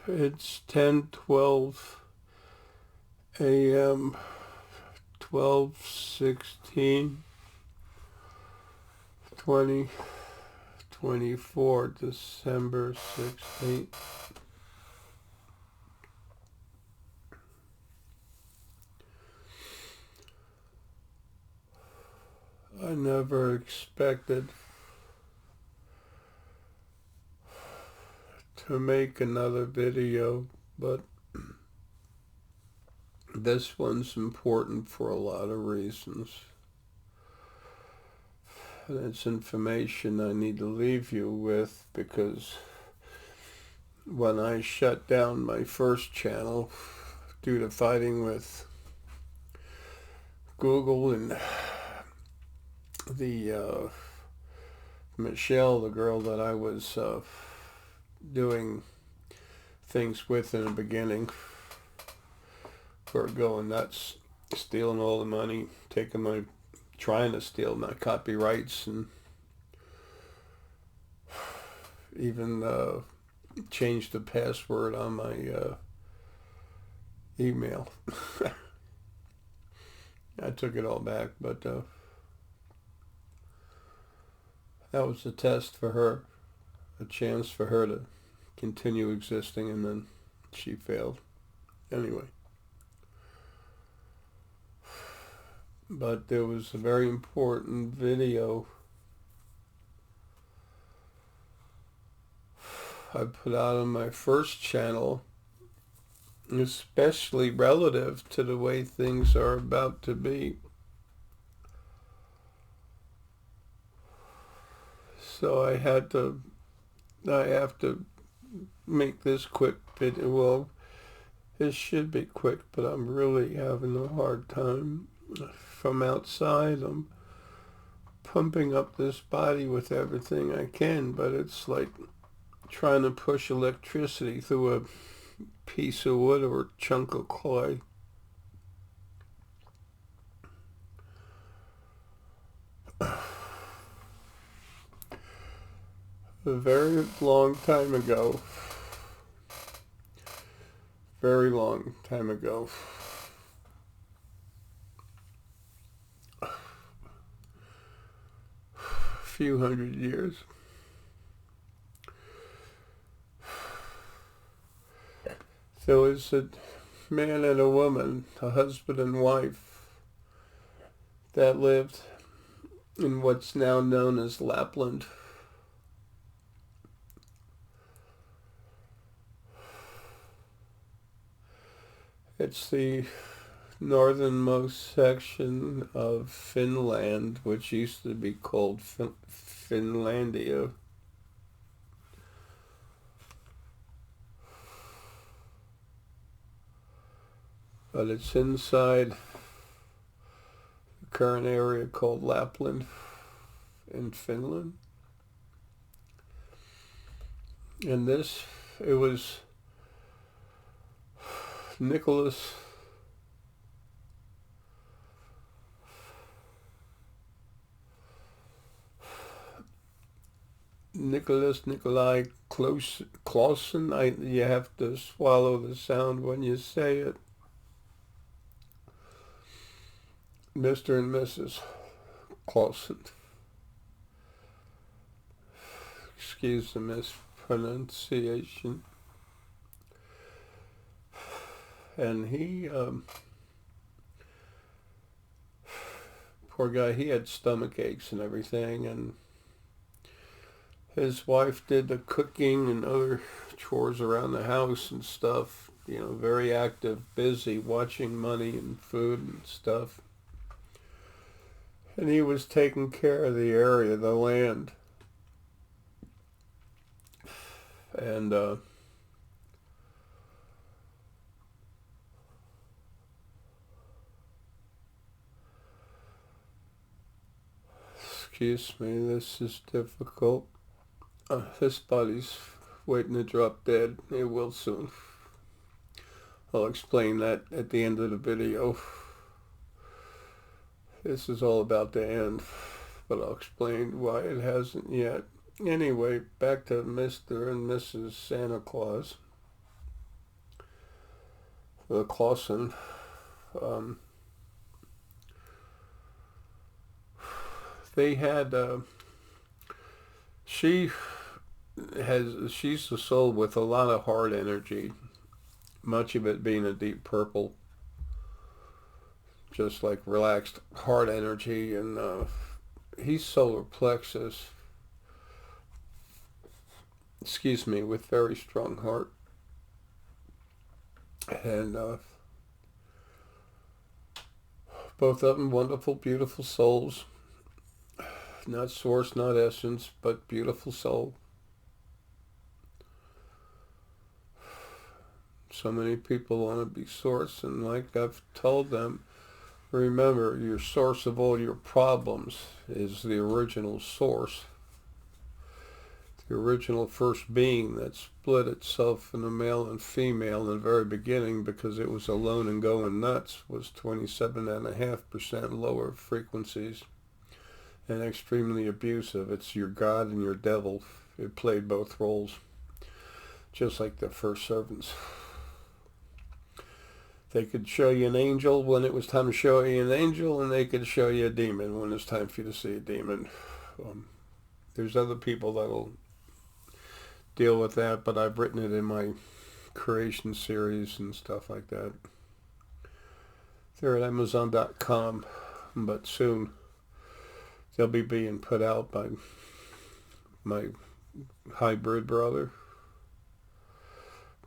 It's 10:12 a.m. 12/16 2024, December 16th. I never expected to make another video, but this one's important for a lot of reasons. And it's information I need to leave you with, because when I shut down my first channel due to fighting with Google and the Michelle, the girl that I was doing things with in the beginning, were going nuts, stealing all the money, trying to steal my copyrights, and even changed the password on my email. I took it all back, but that was a test for her, a chance for her to continue existing, and then she failed. Anyway. But there was a very important video I put out on my first channel, especially relative to the way things are about to be. So I have to make this quick video. Well, it should be quick, but I'm really having a hard time. From outside, I'm pumping up this body with everything I can, but it's like trying to push electricity through a piece of wood or a chunk of clay. A very long time ago, few hundred years, there was a man and a woman, a husband and wife, that lived in what's now known as Lapland. It's the northernmost section of Finland, which used to be called Finlandia. But it's inside the current area called Lapland in Finland. And it was Nicholas Nikolai Claussen. You have to swallow the sound when you say it. Mr. and Mrs. Claussen. Excuse the mispronunciation. And he, poor guy, he had stomach aches and everything, and his wife did the cooking and other chores around the house and stuff, very active, busy, watching money and food and stuff. And he was taking care of the area, the land. And excuse me, this is difficult. This body's waiting to drop dead. It will soon. I'll explain that at the end of the video. This is all about to end, but I'll explain why it hasn't yet. Anyway, back to Mr. and Mrs. Santa Claus. Claussen. They had she's a soul with a lot of heart energy, much of it being a deep purple, just like relaxed heart energy, and he's solar plexus, excuse me, with very strong heart, and both of them wonderful, beautiful souls. Not source, not essence, but beautiful soul. So many people want to be source, and like I've told them, remember, your source of all your problems is the original source. The original first being that split itself into male and female in the very beginning because it was alone and going nuts was 27.5% lower frequencies and extremely abusive. It's your God and your devil. It played both roles, just like the first servants. They could show you an angel when it was time to show you an angel, and they could show you a demon when it's time for you to see a demon. There's other people that'll deal with that, but I've written it in my creation series and stuff like that. They're at Amazon.com, but soon they'll be being put out by my hybrid brother.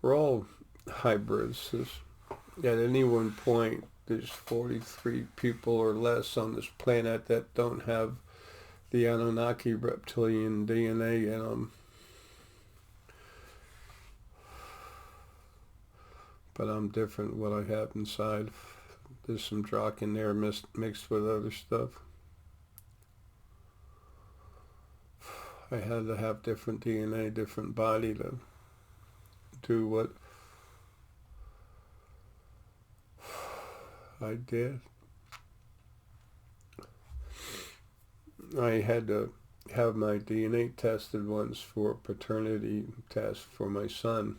We're all hybrids. At any one point, there's 43 people or less on this planet that don't have the Anunnaki reptilian DNA in them. But I'm different what I have inside. There's some Drak in there mixed with other stuff. I had to have different DNA, different body to do what I did. I had to have my DNA tested once for a paternity test for my son.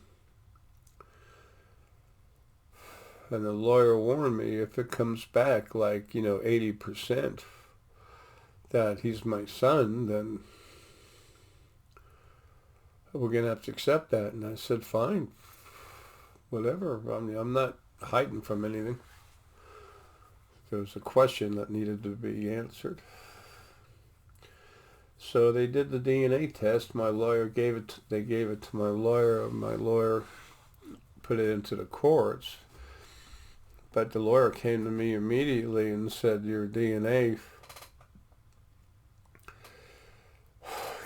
And the lawyer warned me, if it comes back like, 80% that he's my son, then we're going to have to accept that. And I said, fine, whatever. I mean, I'm not hiding from anything. There was a question that needed to be answered. So they did the DNA test. My lawyer they gave it to my lawyer. My lawyer put it into the courts. But the lawyer came to me immediately and said, your DNA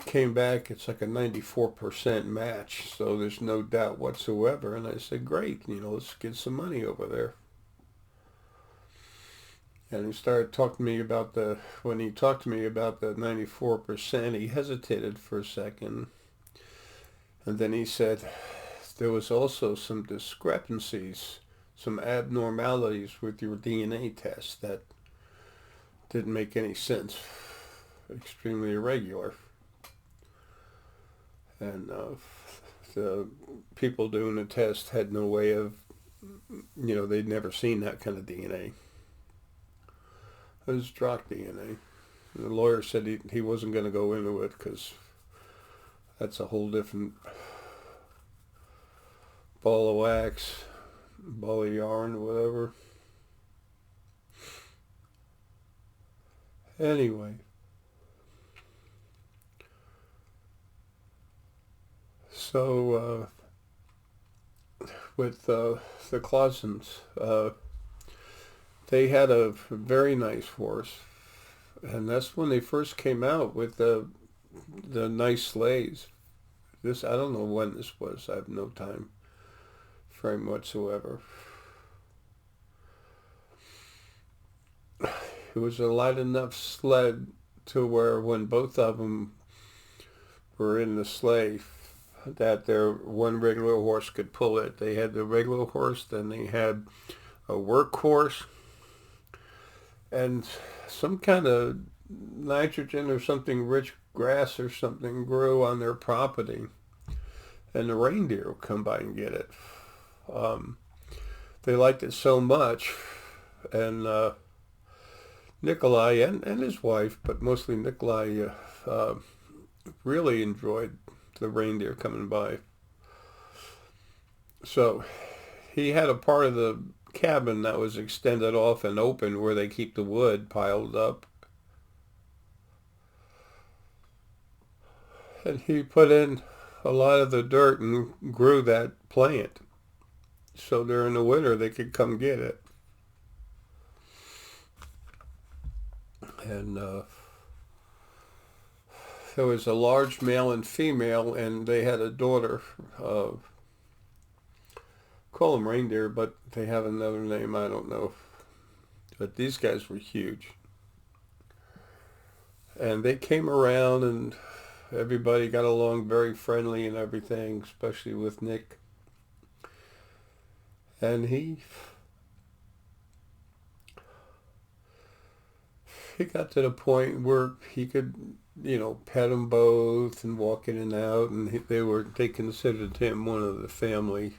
came back, it's like a 94% match, so there's no doubt whatsoever. And I said, great, let's get some money over there. And he started talking to me about when he talked to me about the 94%, he hesitated for a second. And then he said, there was also some discrepancies, some abnormalities with your DNA test that didn't make any sense, extremely irregular. And the people doing the test had no way of, they'd never seen that kind of DNA. It was Drak DNA. And the lawyer said he wasn't going to go into it because that's a whole different ball of wax, ball of yarn, whatever. Anyway. So, with the Claussens, they had a very nice horse, and that's when they first came out with the nice sleighs. I don't know when this was. I have no time frame whatsoever. It was a light enough sled to where when both of them were in the sleigh, that their one regular horse could pull it. They had the regular horse, then they had a workhorse, and some kind of nitrogen or something, rich grass or something grew on their property, and the reindeer would come by and get it. The they liked it so much, and Nikolai and his wife, but mostly Nikolai, really enjoyed the reindeer coming by. So he had a part of the cabin that was extended off and open where they keep the wood piled up. And he put in a lot of the dirt and grew that plant. So during the winter they could come get it. And there was a large male and female, and they had a daughter. Call them reindeer, but they have another name, I don't know. But these guys were huge. And they came around, and everybody got along very friendly and everything, especially with Nick. And he got to the point where he could, pet them both and walk in and out, and they considered him one of the family.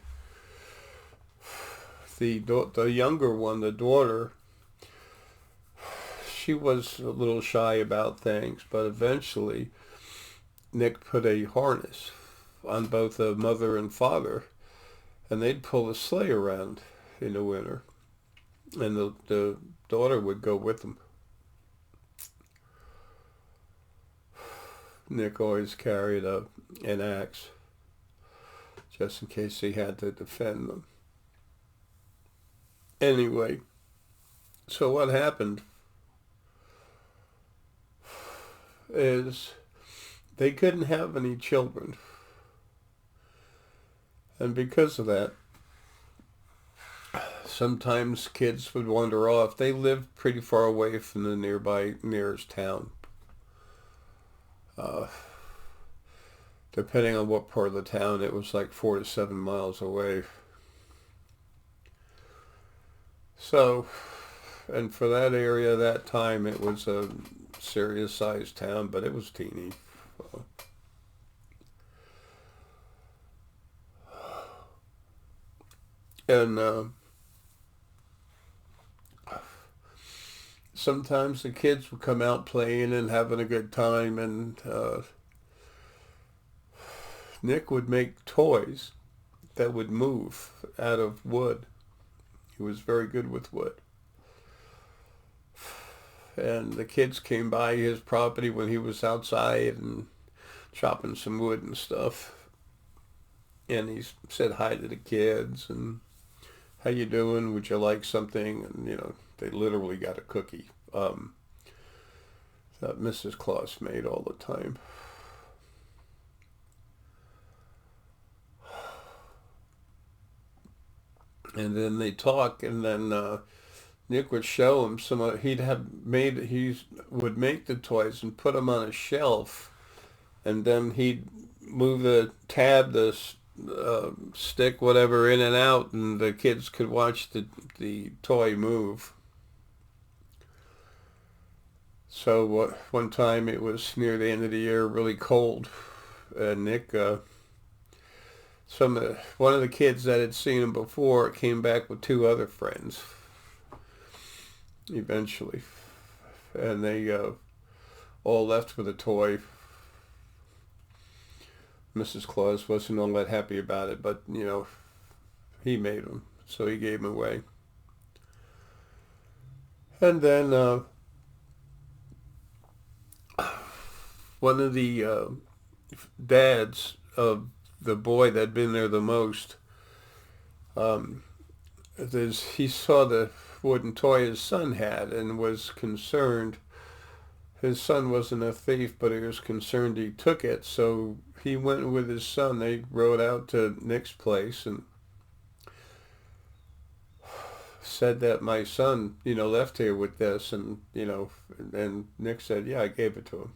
The younger one, the daughter, she was a little shy about things, but eventually Nick put a harness on both the mother and father, and they'd pull a sleigh around in the winter, and the daughter would go with them. Nick always carried an axe, just in case he had to defend them. Anyway, so what happened is they couldn't have any children. And because of that, sometimes kids would wander off. They lived pretty far away from the nearest town. Depending on what part of the town, it was like 4 to 7 miles away. So, and for that area, that time, it was a serious sized town, but it was teeny. And sometimes the kids would come out playing and having a good time, and Nick would make toys that would move out of wood. He was very good with wood. And the kids came by his property when he was outside and chopping some wood and stuff. And he said hi to the kids and, how you doing? Would you like something? And, they literally got a cookie that Mrs. Claus made all the time. And then they talk, and then Nick would show him he would make the toys and put them on a shelf, and then he'd move the tab, the stick, whatever, in and out, and the kids could watch the toy move. So one time it was near the end of the year, really cold, and Nick, one of the kids that had seen him before came back with 2 other friends eventually, and they all left with a toy. Mrs. Claus wasn't all that happy about it, but he made them, so he gave them away. And then one of the dads of the boy that'd been there the most, he saw the wooden toy his son had and was concerned. His son wasn't a thief, but he was concerned he took it, so he went with his son. They rode out to Nick's place and said that my son, left here with this, and Nick said, yeah, I gave it to him.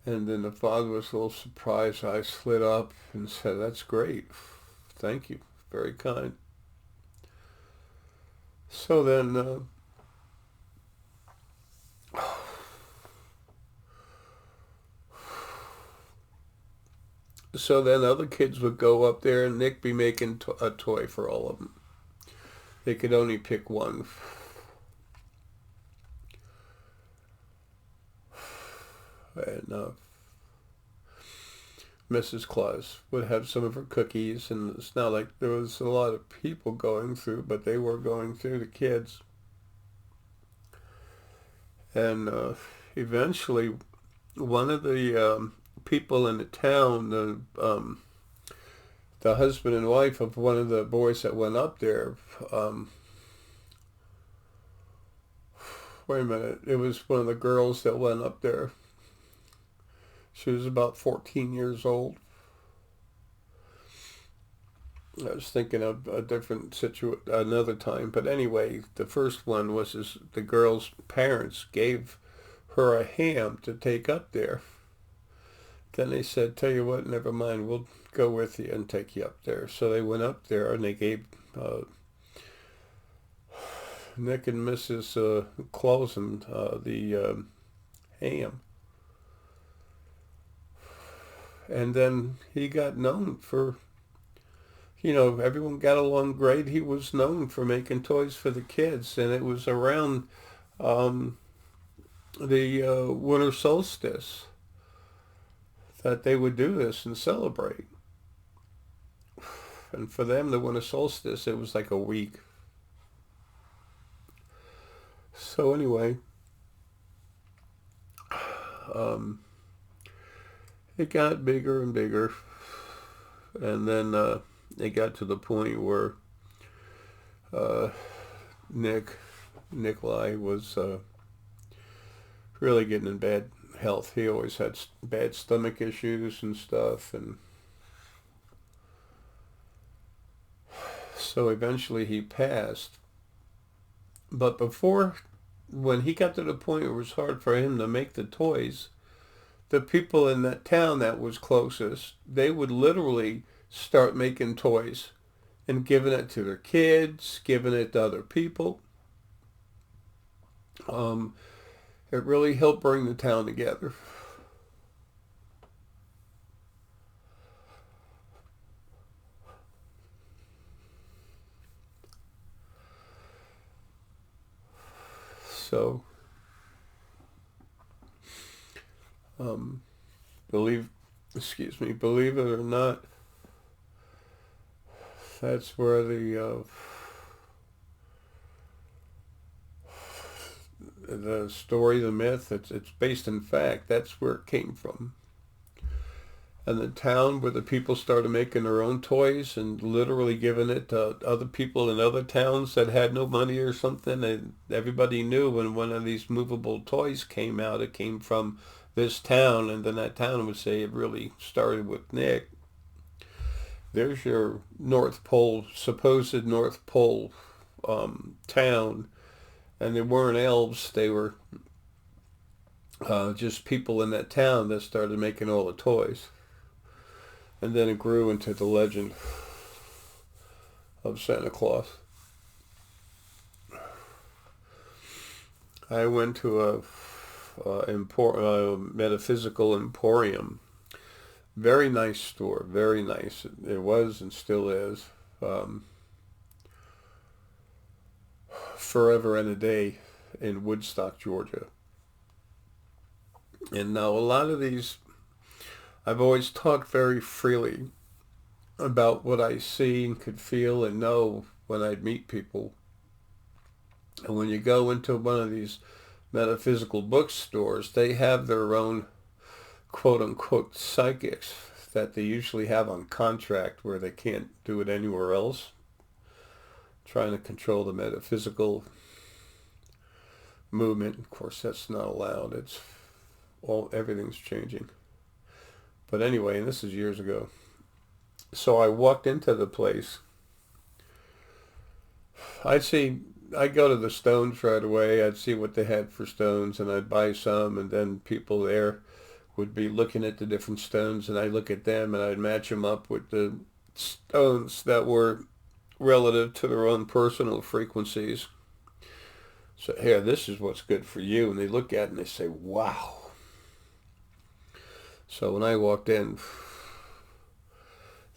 And then the father was a little surprised. Eyes lit up and said, that's great. Thank you. Very kind. So then So then other kids would go up there and Nick be making a toy for all of them. They could only pick one. And Mrs. Claus would have some of her cookies, and it's not like there was a lot of people going through, but they were going through, the kids. And eventually, one of the people in the town, the husband and wife of one of the boys that went up there, wait a minute, it was one of the girls that went up there. She was about 14 years old. I was thinking of a different another time. But anyway, the first one was the girl's parents gave her a ham to take up there. Then they said, tell you what, never mind, we'll go with you and take you up there. So they went up there and they gave Nick and Mrs. Claussen the ham. And then he got known for, everyone got along great. He was known for making toys for the kids. And it was around the winter solstice that they would do this and celebrate. And for them, the winter solstice, it was like a week. So anyway, it got bigger and bigger, and then it got to the point where Nikolai was really getting in bad health. He always had bad stomach issues and stuff, and so eventually he passed. But when he got to the point where it was hard for him to make the toys, the people in that town that was closest, they would literally start making toys and giving it to their kids, giving it to other people. It really helped bring the town together. So, believe it or not, that's where the story, the myth, it's based in fact. That's where it came from. And the town where the people started making their own toys and literally giving it to other people in other towns that had no money or something. And everybody knew when one of these movable toys came out, it came from this town. And then that town would say it really started with Nick. There's your North Pole, supposed North Pole town. And they weren't elves. They were just people in that town that started making all the toys. And then it grew into the legend of Santa Claus. I went to a metaphysical emporium. Very nice store, very nice. It was and still is. Forever and a Day in Woodstock, Georgia. And now a lot of these, I've always talked very freely about what I see and could feel and know when I'd meet people. And when you go into one of these metaphysical bookstores, they have their own quote-unquote psychics that they usually have on contract where they can't do it anywhere else, trying to control the metaphysical movement. Of course, that's not allowed. Everything's changing. But anyway, and this is years ago. So I walked into the place. I'd go to the stones right away. I'd see what they had for stones, and I'd buy some, and then people there would be looking at the different stones, and I'd look at them, and I'd match them up with the stones that were relative to their own personal frequencies. So here, this is what's good for you. And they look at it and they say, wow. So when I walked in,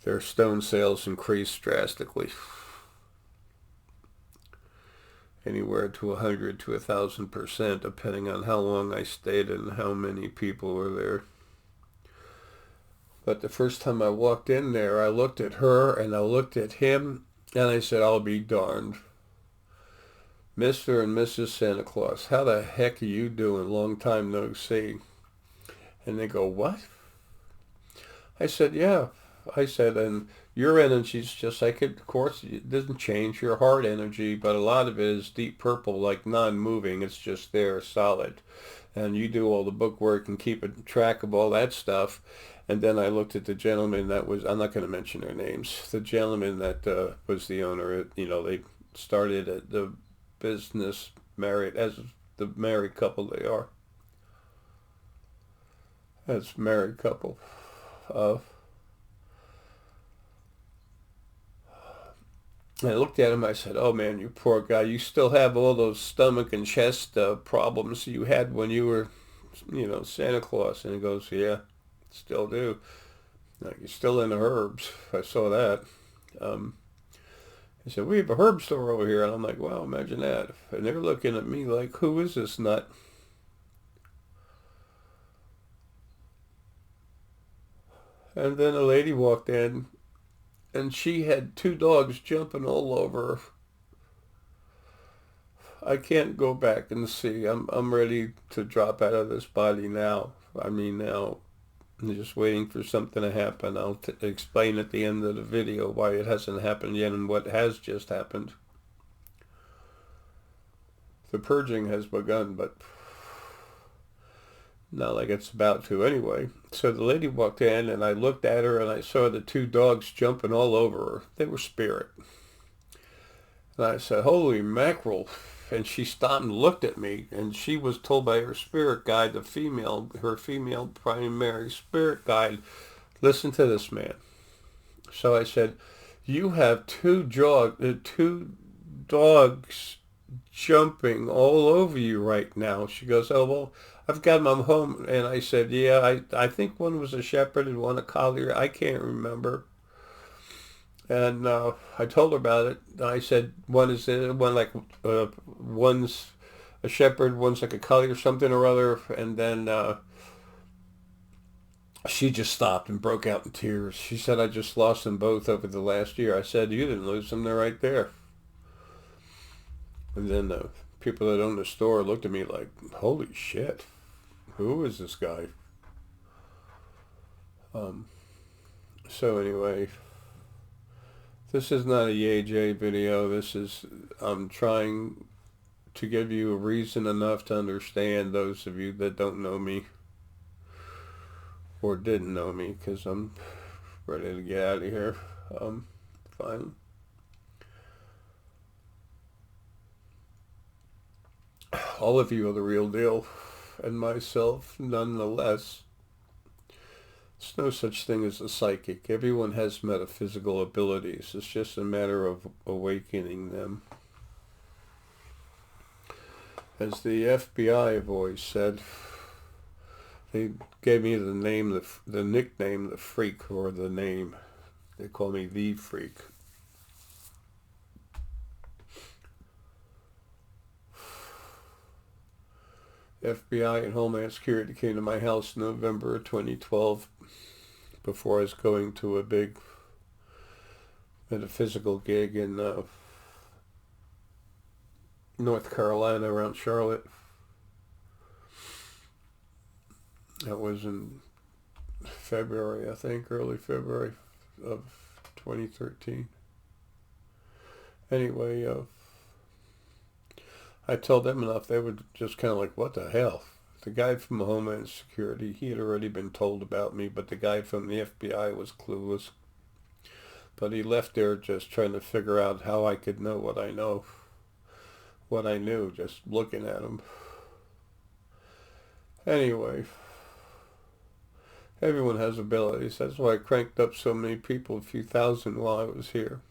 their stone sales increased drastically. Anywhere to 100 to 1,000%, depending on how long I stayed and how many people were there. But the first time I walked in there, I looked at her and I looked at him and I said, I'll be darned. Mr. and Mrs. Santa Claus, how the heck are you doing? Long time no see. And they go, what? I said, yeah. I said, and your energy's just like it. Of course, it doesn't change your heart energy, but a lot of it is deep purple, like non-moving. It's just there, solid. And you do all the bookwork and keep a track of all that stuff. And then I looked at the gentleman that was, I'm not going to mention their names, the gentleman that was the owner. They started at the business married, as the married couple they are. As married couple. I looked at him, I said, oh man, you poor guy, you still have all those stomach and chest problems you had when you were, Santa Claus. And he goes, yeah, still do. Like, you're still into herbs. I saw that. He said, we have a herb store over here. And I'm like, wow, imagine that. And they're looking at me like, who is this nut? And then a lady walked in, and she had 2 dogs jumping all over her. I can't go back and see. I'm ready to drop out of this body now. Now. I'm just waiting for something to happen. I'll explain at the end of the video why it hasn't happened yet and what has just happened. The purging has begun, but not like it's about to anyway. So the lady walked in and I looked at her and I saw the 2 dogs jumping all over her. They were spirit. And I said, holy mackerel. And she stopped and looked at me, and she was told by her spirit guide, her female primary spirit guide, listen to this man. So I said, you have 2 dogs jumping all over you right now. She goes, oh, well, I've got them home. And I said, yeah, I think one was a shepherd and one a collier. I can't remember. And I told her about it. I said, one's a shepherd, one's like a collier, something or other. And then she just stopped and broke out in tears. She said, I just lost them both over the last year. I said, you didn't lose them. They're right there. And then the people that owned the store looked at me like, holy shit, who is this guy? So anyway, this is not a Yay Jay video. I'm trying to give you a reason enough to understand, those of you that don't know me or didn't know me, because I'm ready to get out of here. Finally. All of you are the real deal, and myself nonetheless. There's no such thing as a psychic. Everyone has metaphysical abilities. It's just a matter of awakening them. As the FBI have always said, they gave me the nickname, the Freak, or the name. They call me the Freak. FBI and Homeland Security came to my house in November 2012 before I was going to a big metaphysical gig in North Carolina around Charlotte. That was in February, I think, early February of 2013. Anyway, I told them enough, they were just kind of like, what the hell? The guy from Homeland Security, he had already been told about me, but the guy from the FBI was clueless. But he left there just trying to figure out how I could know what I know. What I knew, just looking at him. Anyway, everyone has abilities. That's why I cranked up so many people, a few thousand while I was here.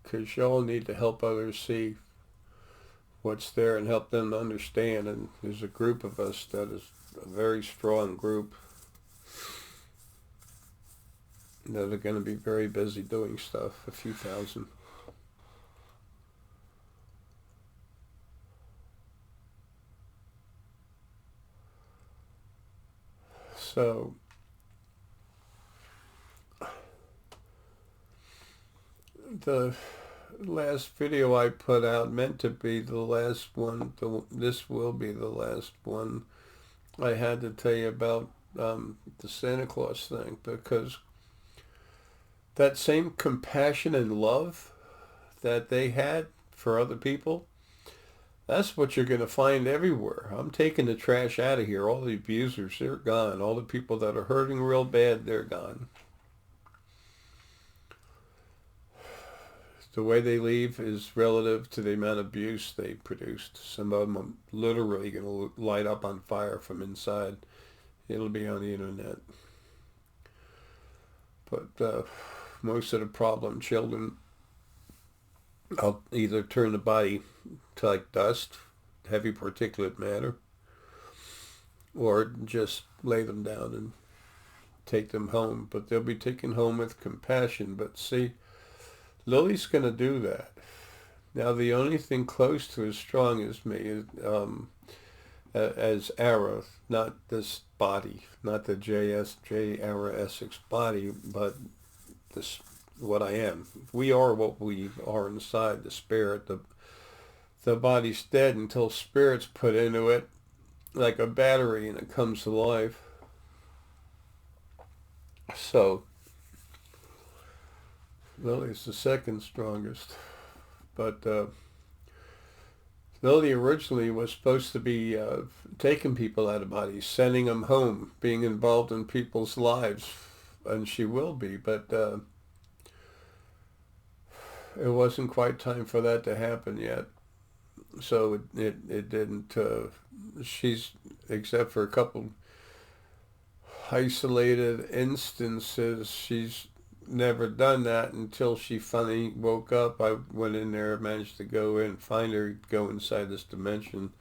Because y'all need to help others see what's there and help them to understand. And there's a group of us that is a very strong group. that are going to be very busy doing stuff, a few thousand. So the last video I put out meant to be the last one. This will be the last one. I had to tell you about the Santa Claus thing, because that same compassion and love that they had for other people, that's what you're going to find everywhere. I'm taking the trash out of here. All the abusers, they're gone. All the people that are hurting real bad, they're gone. The way they leave is relative to the amount of abuse they produced. Some of them are literally going to light up on fire from inside. It'll be on the internet. But most of the problem children, I'll either turn the body to like dust, heavy particulate matter, or just lay them down and take them home. But they'll be taken home with compassion. But see, Lily's going to do that. Now, the only thing close to as strong as me, as Ara, not this body, not the J. Ara Essex body, but this, what I am. We are what we are inside, the spirit. The body's dead until spirit's put into it like a battery and it comes to life. So Lily's the second strongest. But Lily originally was supposed to be taking people out of bodies, sending them home, being involved in people's lives, and she will be, but it wasn't quite time for that to happen yet. So it didn't, she's, except for a couple isolated instances, she's never done that until she finally woke up. I went in there, managed to go in, find her, go inside this dimension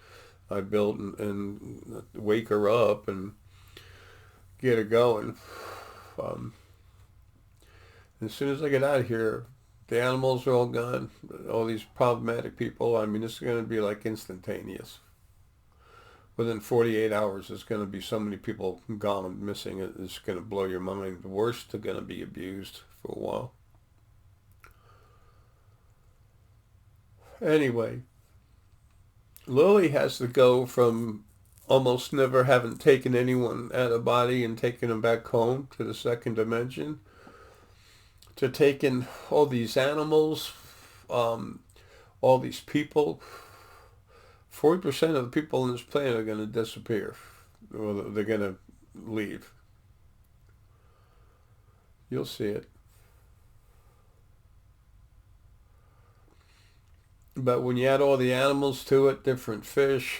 I built, and wake her up and get her going. As soon as I get out of here, the animals are all gone. All these problematic people, I mean, it's going to be like instantaneous. Within 48 hours, there's going to be so many people gone and missing. It's going to blow your mind. The worst are going to be abused for a while. Anyway, Lily has to go from almost never having taken anyone out of body and taken them back home to the second dimension, to taking all these animals, all these people. 40% of the people on this planet are going to disappear. Or they're going to leave. You'll see it. But when you add all the animals to it, different fish,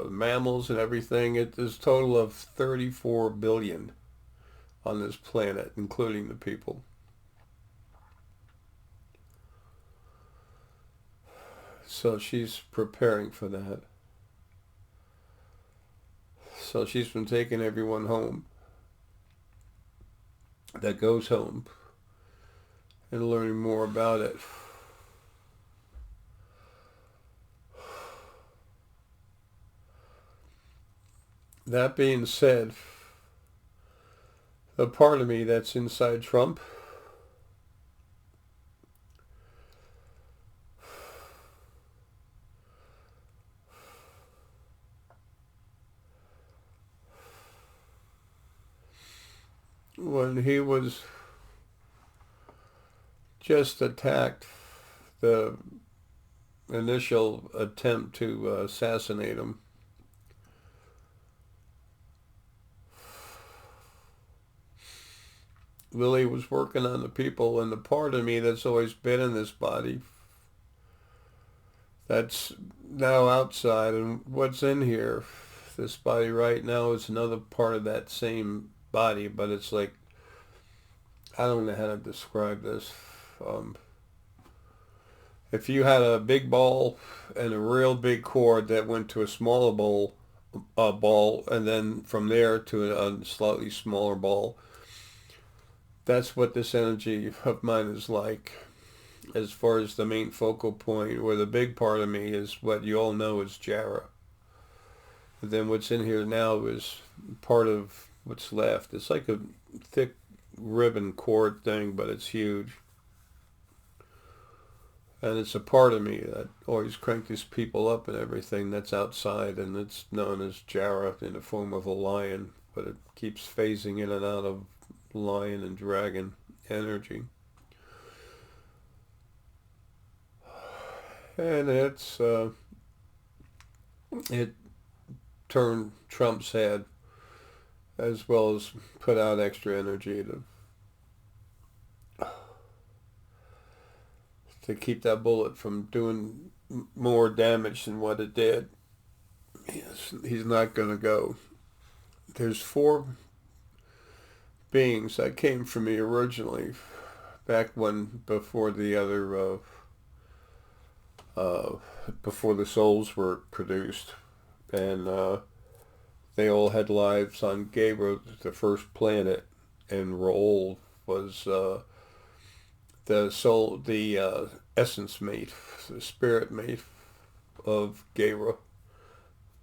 mammals and everything, there's a total of 34 billion on this planet, including the people. So she's preparing for that. So she's been taking everyone home that goes home and learning more about it. That being said, the part of me that's inside Trump, when he was just attacked, the initial attempt to assassinate him, Lily was working on the people, and the part of me that's always been in this body, that's now outside, and what's in here, this body right now, is another part of that same body, but it's like, I don't know how to describe this. If you had a big ball and a real big cord that went to a smaller ball, and then from there to a slightly smaller ball, that's what this energy of mine is like. As far as the main focal point, or the big part of me, is what you all know is Jara. And then what's in here now is part of what's left. It's like a thick ribbon cord thing, but it's huge. And it's a part of me that always cranks people up and everything that's outside, and it's known as Jara in the form of a lion, but it keeps phasing in and out of lion and dragon energy. And it turned Trump's head, as well as put out extra energy to keep that bullet from doing more damage than what it did. He's not going to go. There's 4 beings that came from me originally, back when before the other before the souls were produced, and they all had lives on Gabriel, the first planet, and Raoul was the soul, the essence mate, the spirit mate of Gabriel.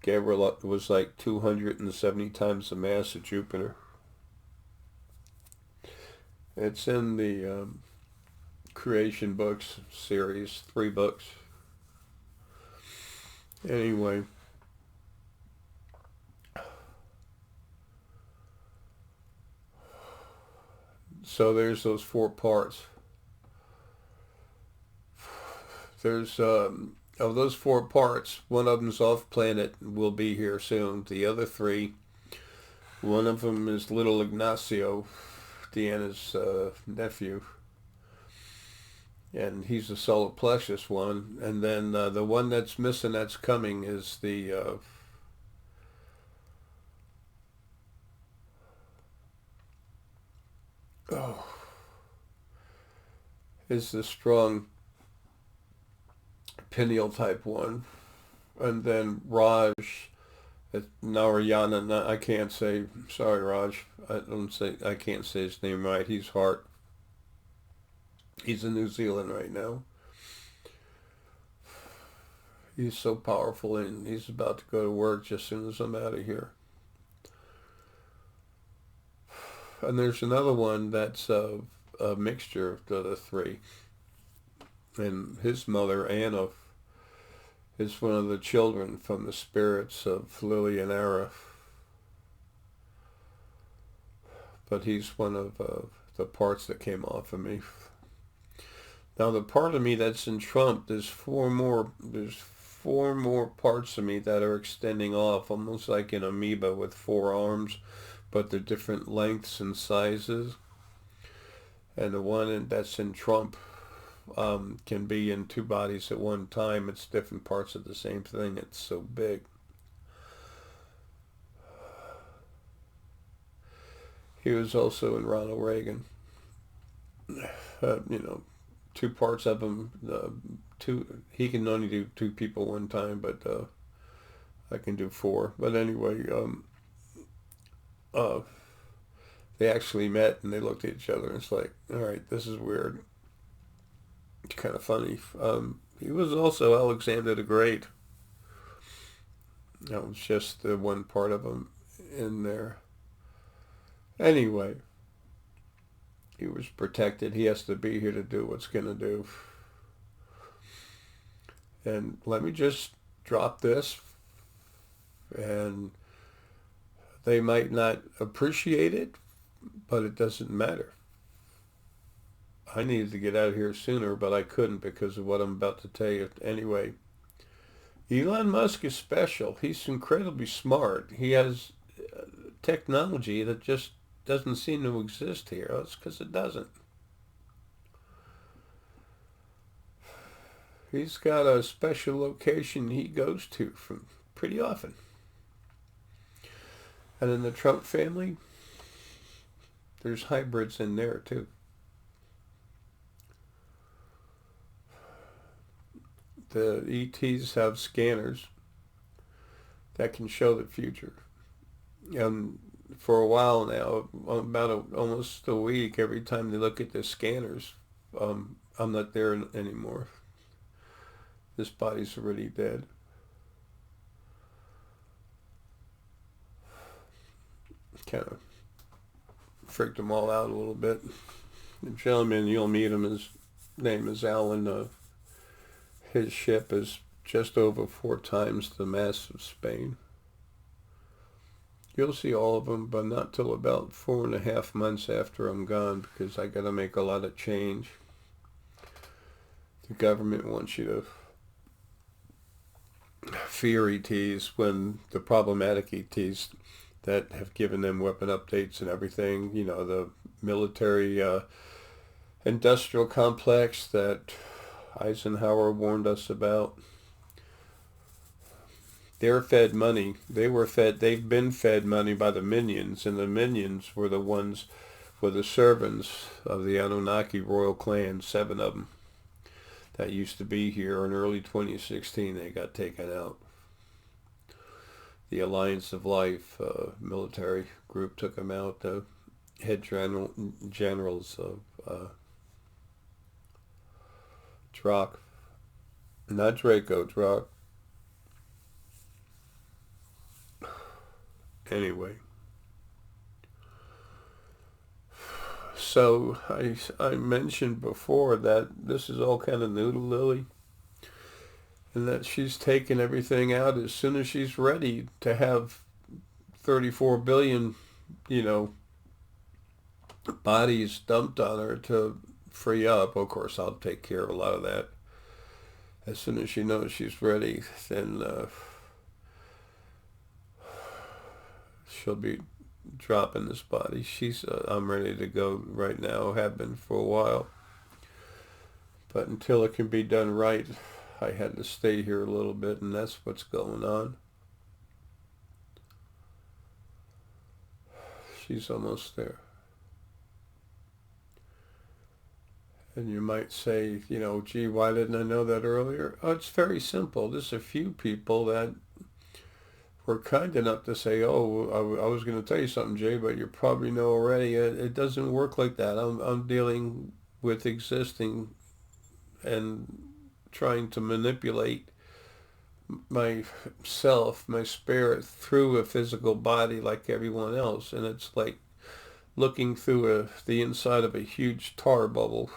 Gabriel was like 270 times the mass of Jupiter. It's in the Creation Books series, 3 books. Anyway, so there's those 4 parts. There's of those 4 parts, one of them's off planet, will be here soon. The other 3, one of them is little Ignacio, Deanna's nephew, and he's the solar plexus one. And then the one that's missing, that's coming, is the is the strong pineal type one. And then Raj, Narayana, I can't say, sorry Raj, I can't say his name right. He's Heart. He's in New Zealand right now. He's so powerful, and he's about to go to work just as soon as I'm out of here. And there's another one that's a mixture of the 3. And his mother, Anna, is one of the children from the spirits of Lily and Ara. But he's one of the parts that came off of me. Now the part of me that's in Trump, there's 4 more parts of me that are extending off, almost like an amoeba with 4 arms, but they're different lengths and sizes. And the one that's in Trump can be in 2 bodies at one time. It's different parts of the same thing. It's so big. He was also in Ronald Reagan. 2 parts of him. He can only do 2 people one time, but I can do 4. But anyway, they actually met and they looked at each other, and it's like, all right, this is weird. It's kind of funny. He was also Alexander the Great. That was just the one part of him in there. Anyway, he was protected. He has to be here to do what's going to do. And let me just drop this. And they might not appreciate it, but it doesn't matter. I needed to get out of here sooner, but I couldn't because of what I'm about to tell you. Anyway, Elon Musk is special. He's incredibly smart. He has technology that just doesn't seem to exist here. That's because it doesn't. He's got a special location he goes to from pretty often. And in the Trump family, there's hybrids in there too. The ETs have scanners that can show the future. And for a while now, about almost a week, every time they look at the scanners, I'm not there anymore. This body's already dead. Kind of freaked them all out a little bit. The gentleman, you'll meet him, his name is Alan. His ship is just over 4 times the mass of Spain. You'll see all of them, but not till about 4.5 months after I'm gone, because I got to make a lot of change. The government wants you to fear ETs when the problematic ETs that have given them weapon updates and everything, you know, the military industrial complex that Eisenhower warned us about. They're fed money. They've been fed money by the minions, and the minions were the servants of the Anunnaki royal clan, 7 of them, that used to be here. In early 2016, they got taken out. The Alliance of Life military group took them out. The head generals of Drock, not Draco, Drock. Anyway, so I mentioned before that this is all kind of new to Lily, and that she's taken everything out as soon as she's ready to have 34 billion, bodies dumped on her to free up. Of course, I'll take care of a lot of that. As soon as she knows she's ready, then she'll be dropping this body. I'm ready to go right now, have been for a while. But until it can be done right, I had to stay here a little bit, and that's what's going on. She's almost there. And you might say, gee, why didn't I know that earlier? Oh, it's very simple. There's a few people that were kind enough to say, oh, I was going to tell you something, Jay, but you probably know already. It doesn't work like that. I'm dealing with existing and trying to manipulate myself, my spirit, through a physical body like everyone else. And it's like looking through the inside of a huge tar bubble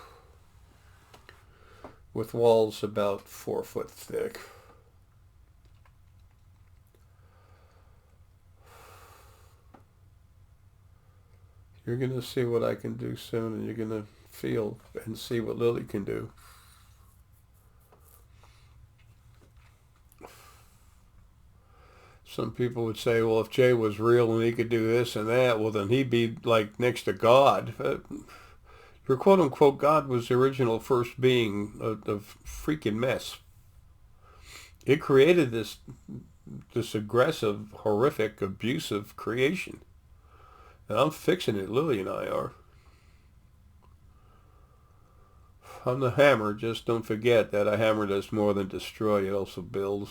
with walls about 4 foot thick. You're going to see what I can do soon, and you're going to feel and see what Lily can do. Some people would say, well, if Jay was real and he could do this and that, well, then he'd be like next to God. Your quote-unquote God was the original first being of freaking mess. It created this aggressive, horrific, abusive creation. And I'm fixing it, Lily and I are. I'm the hammer. Just don't forget that a hammer does more than destroy. It also builds.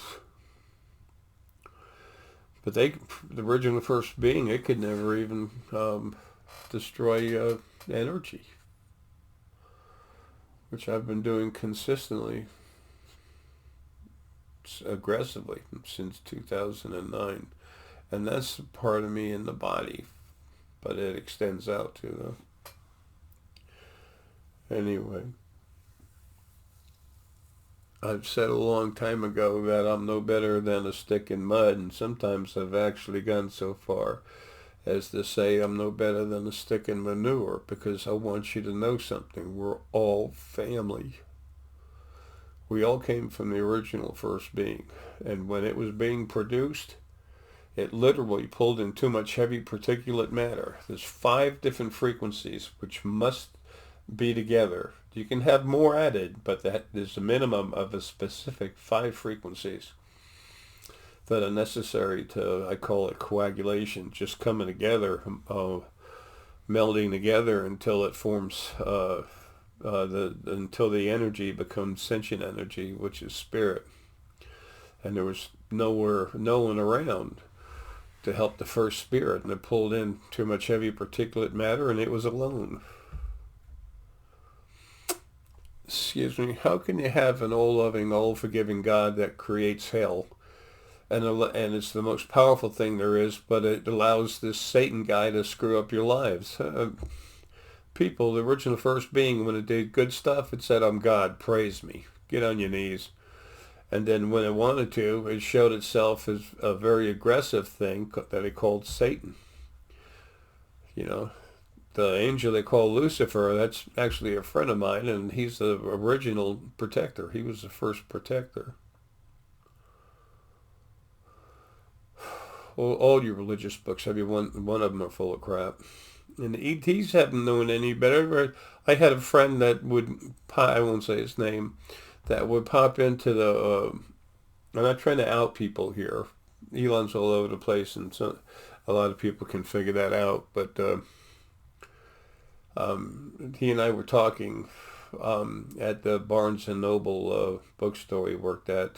But the original first being, it could never even destroy energy, which I've been doing consistently, aggressively, since 2009. And that's part of me in the body, but it extends out to anyway. I've said a long time ago that I'm no better than a stick in mud, and sometimes I've actually gone so far as to say I'm no better than a stick in manure, because I want you to know something. We're all family. We all came from the original first being, and when it was being produced, it literally pulled in too much heavy particulate matter. There's 5 different frequencies which must be together. You can have more added, but that is a minimum of a specific 5 frequencies that are necessary to, I call it coagulation, just coming together, melding together until it forms, until the energy becomes sentient energy, which is spirit. And there was no one around to help the first spirit, and it pulled in too much heavy particulate matter, and it was alone. Excuse me. How can you have an all-loving, all-forgiving God that creates hell? And it's the most powerful thing there is, but it allows this Satan guy to screw up your lives. People, the original first being, when it did good stuff, it said, "I'm God, praise me. Get on your knees." And then when it wanted to, it showed itself as a very aggressive thing that it called Satan. You know, the angel they call Lucifer, that's actually a friend of mine, and he's the original protector. He was the first protector. All your religious books, every one of them are full of crap. And the ETs haven't known any better. I had a friend that would, I won't say his name, that would pop into the, I'm not trying to out people here. Elon's all over the place, and so a lot of people can figure that out. But he and I were talking at the Barnes & Noble bookstore he worked at.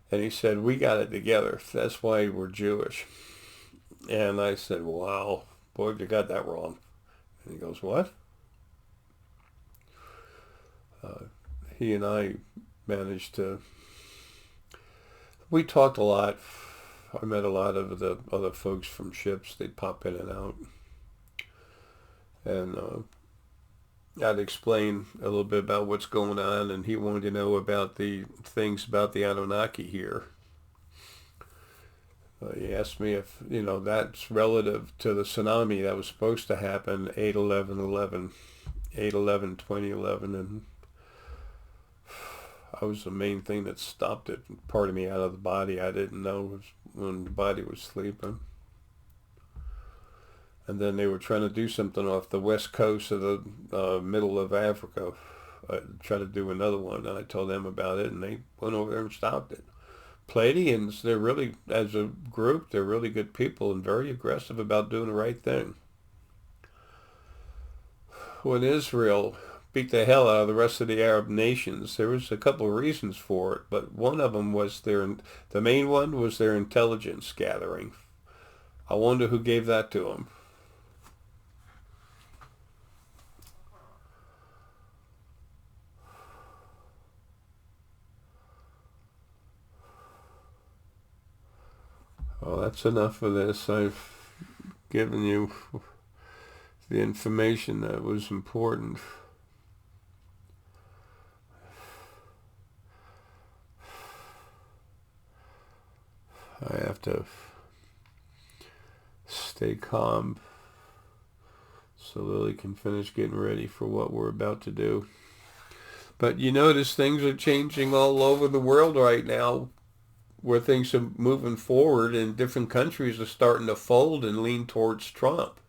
And he said, "We got it together. That's why we're Jewish." And I said, "Wow, boy, you got that wrong." And he goes, "What?" He and I managed to, we talked a lot. I met a lot of the other folks from ships. They'd pop in and out. And I'd explain a little bit about what's going on, and he wanted to know about the things about the Anunnaki here. He asked me if, that's relative to the tsunami that was supposed to happen 8/11/2011, and I was the main thing that stopped it. Part of me out of the body I didn't know was when the body was sleeping. And then they were trying to do something off the west coast of the middle of Africa. Try to do another one, and I told them about it, and they went over there and stopped it. Pleiadians, they're really, as a group, they're really good people and very aggressive about doing the right thing. When Israel beat the hell out of the rest of the Arab nations, there was a couple of reasons for it, but one of them was the main one was their intelligence gathering. I wonder who gave that to them. Well, that's enough of this. I've given you the information that was important. I have to stay calm so Lily can finish getting ready for what we're about to do. But you notice things are changing all over the world right now, where things are moving forward, and different countries are starting to fold and lean towards Trump.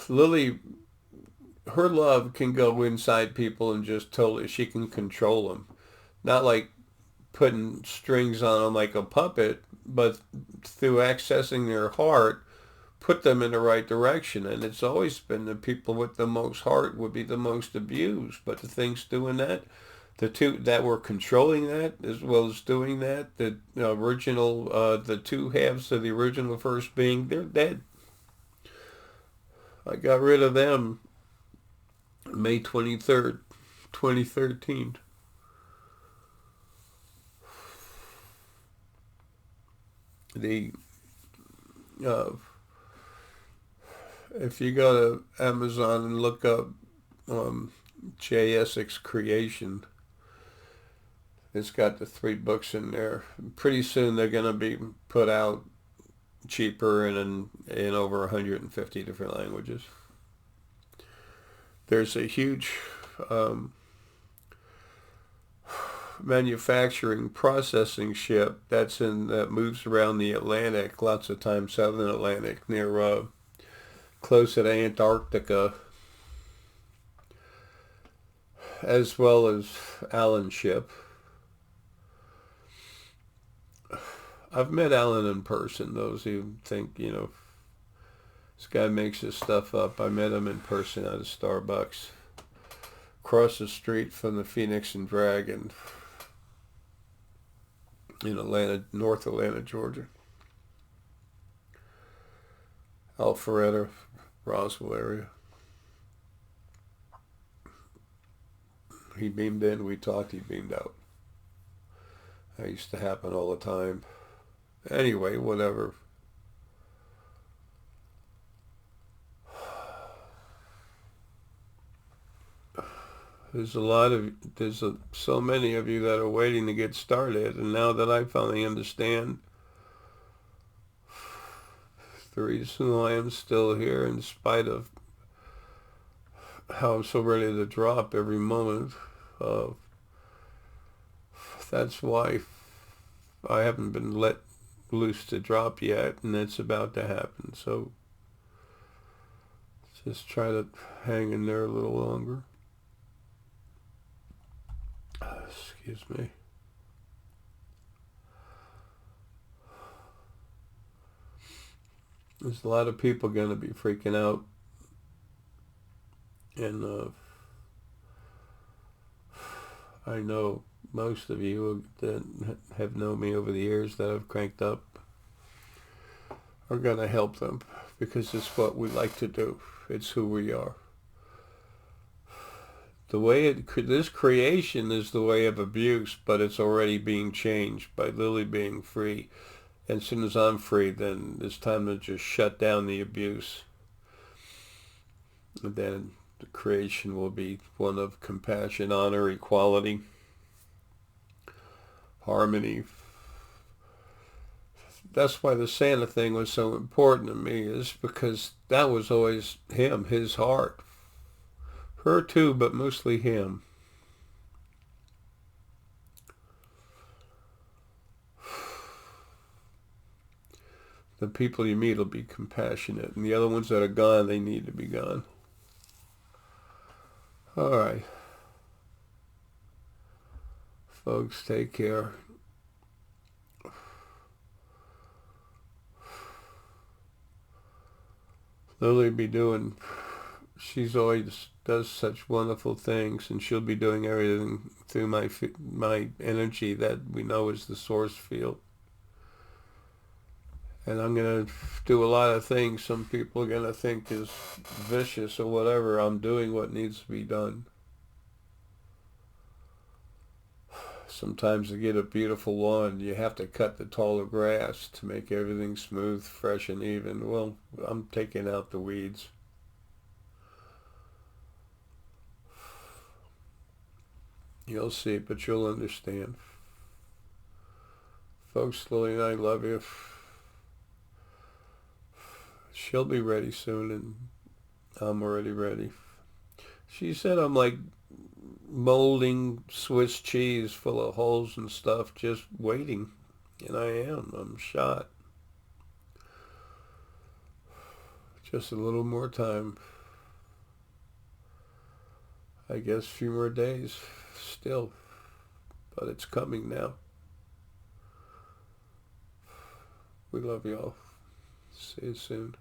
Lily, her love can go inside people and just totally, she can control them. Not like putting strings on them like a puppet, but through accessing their heart, put them in the right direction. And it's always been the people with the most heart would be the most abused. But the things doing that, the two that were controlling that as well as doing that, the original, the two halves of the original first being, they're dead. I got rid of them May 23rd, 2013. The if you go to Amazon and look up JSX Creation, it's got the 3 books in there. Pretty soon they're going to be put out cheaper and in over 150 different languages. There's a huge manufacturing processing ship that moves around the Atlantic, lots of times southern Atlantic, near close to Antarctica, as well as Alan's ship. I've met Alan in person. Those who think, this guy makes his stuff up. I met him in person at a Starbucks. across the street from the Phoenix and Dragon in Atlanta, North Atlanta, Georgia. Alpharetta, Roswell area. He beamed in, we talked, he beamed out. That used to happen all the time. Anyway, whatever. There's so many of you that are waiting to get started, and now that I finally understand the reason why I'm still here, in spite of how I'm so ready to drop every moment, that's why I haven't been let loose to drop yet, and it's about to happen. So just try to hang in there a little longer. Excuse me. There's a lot of people going to be freaking out, and I know most of you that have known me over the years that I've cranked up are going to help them, because it's what we like to do. It's who we are. The way this creation is the way of abuse, but it's already being changed by Lily being free. And as soon as I'm free, then it's time to just shut down the abuse. And then the creation will be one of compassion, honor, equality, harmony. That's why the Santa thing was so important to me, is because that was always him, his heart. Her too, but mostly him. The people you meet will be compassionate, and the other ones that are gone, they need to be gone. All right. Folks, take care. Lily be doing, she's always does such wonderful things, and she'll be doing everything through my energy that we know is the source field. And I'm going to do a lot of things some people are going to think is vicious or whatever. I'm doing what needs to be done. Sometimes to get a beautiful lawn, you have to cut the taller grass to make everything smooth, fresh, and even. Well, I'm taking out the weeds. You'll see, but you'll understand. Folks, Lily and I love you. She'll be ready soon, and I'm already ready. She said I'm like molding Swiss cheese full of holes and stuff, just waiting. And I am. I'm shot. Just a little more time. I guess a few more days still. But it's coming now. We love y'all. See you soon.